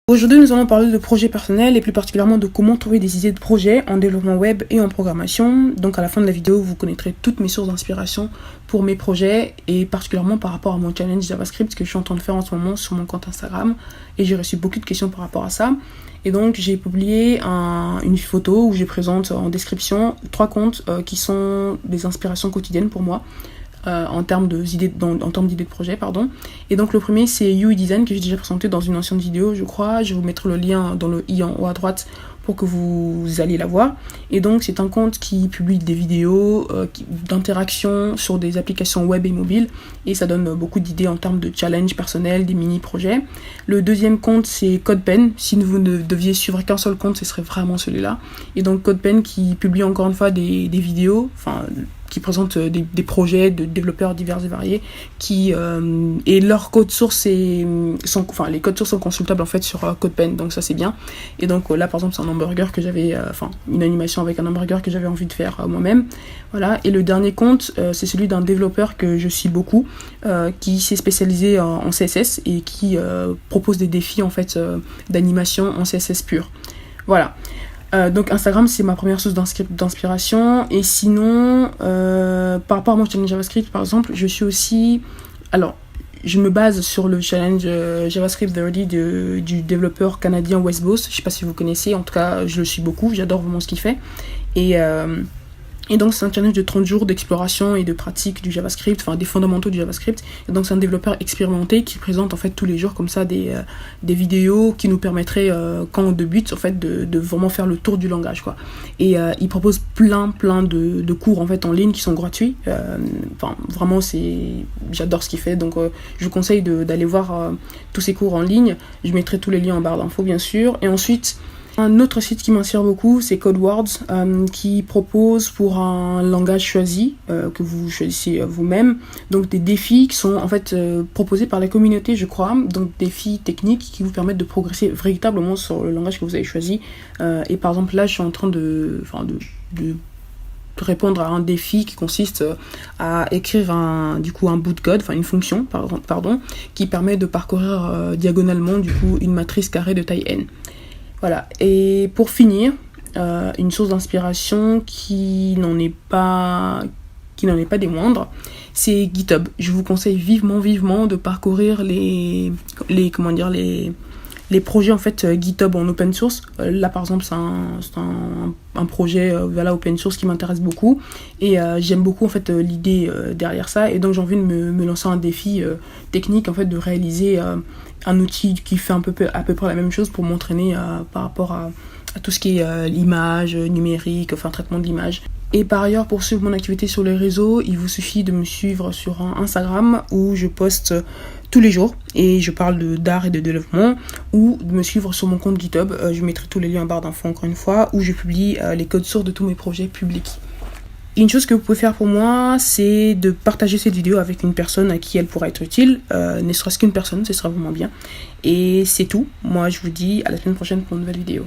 Aujourd'hui, nous allons parler de projets personnels et plus particulièrement de comment trouver des idées de projets en développement web et en programmation. Donc à la fin de la vidéo, vous connaîtrez toutes mes sources d'inspiration pour mes projets et particulièrement par rapport à mon challenge JavaScript que je suis en train de faire en ce moment sur mon compte Instagram. Et j'ai reçu beaucoup de questions par rapport à ça. Et donc j'ai publié une photo où je présente en description 3 comptes qui sont des inspirations quotidiennes pour moi. En termes d'idées de projet, pardon. Et donc le premier c'est UI Design que j'ai déjà présenté dans une ancienne vidéo, je crois. Je vais vous mettre le lien dans le i en haut à droite pour que vous alliez la voir. Et donc c'est un compte qui publie des vidéos d'interaction sur des applications web et mobile et ça donne beaucoup d'idées en termes de challenge personnel, des mini-projets. Le deuxième compte c'est CodePen. Si vous ne deviez suivre qu'un seul compte, ce serait vraiment celui-là. Et donc CodePen qui publie encore une fois des vidéos, qui présentent des projets de développeurs divers et variés et leurs codes sources les codes sources sont consultables en fait sur CodePen, donc ça c'est bien. Et donc là par exemple c'est un hamburger que j'avais une animation avec un hamburger que j'avais envie de faire moi-même. Voilà. Et le dernier compte c'est celui d'un développeur que je suis beaucoup qui s'est spécialisé en CSS et qui propose des défis en fait d'animation en CSS pur. Voilà. Donc Instagram c'est ma première source d'inspiration et sinon par rapport à mon challenge JavaScript par exemple je me base sur le challenge JavaScript 30 du développeur canadien Wes Bos. Je sais pas si vous connaissez, en tout cas je le suis beaucoup, j'adore vraiment ce qu'il fait et donc c'est un challenge de 30 jours d'exploration et de pratique du JavaScript, des fondamentaux du JavaScript. Et donc c'est un développeur expérimenté qui présente en fait tous les jours comme ça des vidéos qui nous permettraient quand on débute en fait de vraiment faire le tour du langage quoi. Et il propose plein de cours en fait en ligne qui sont gratuits. Vraiment j'adore ce qu'il fait, donc je vous conseille d'aller voir tous ces cours en ligne. Je mettrai tous les liens en barre d'infos bien sûr. Et ensuite un autre site qui m'inspire beaucoup, c'est CodeWords, qui propose pour un langage choisi, que vous choisissez vous-même, donc des défis qui sont en fait proposés par la communauté, je crois, donc défis techniques qui vous permettent de progresser véritablement sur le langage que vous avez choisi. Et par exemple là, je suis en train de répondre à un défi qui consiste à écrire un bout de code, une fonction, qui permet de parcourir diagonalement une matrice carrée de taille n. Voilà, et pour finir, une source d'inspiration qui n'en est pas des moindres, c'est GitHub. Je vous conseille vivement de parcourir les projets en fait GitHub en open source. Là par exemple c'est un projet open source qui m'intéresse beaucoup et j'aime beaucoup en fait l'idée derrière ça, et donc j'ai envie de me lancer un défi technique en fait de réaliser un outil qui fait à peu près la même chose pour m'entraîner par rapport à tout ce qui est l'image numérique, traitement de l'image. Et par ailleurs, pour suivre mon activité sur les réseaux, il vous suffit de me suivre sur Instagram où je poste tous les jours et je parle d'art et de développement, ou de me suivre sur mon compte GitHub. Je mettrai tous les liens en barre d'infos encore une fois, où je publie les codes sources de tous mes projets publics. Une chose que vous pouvez faire pour moi, c'est de partager cette vidéo avec une personne à qui elle pourra être utile, ne serait-ce qu'une personne, ce sera vraiment bien. Et c'est tout. Moi, je vous dis à la semaine prochaine pour une nouvelle vidéo.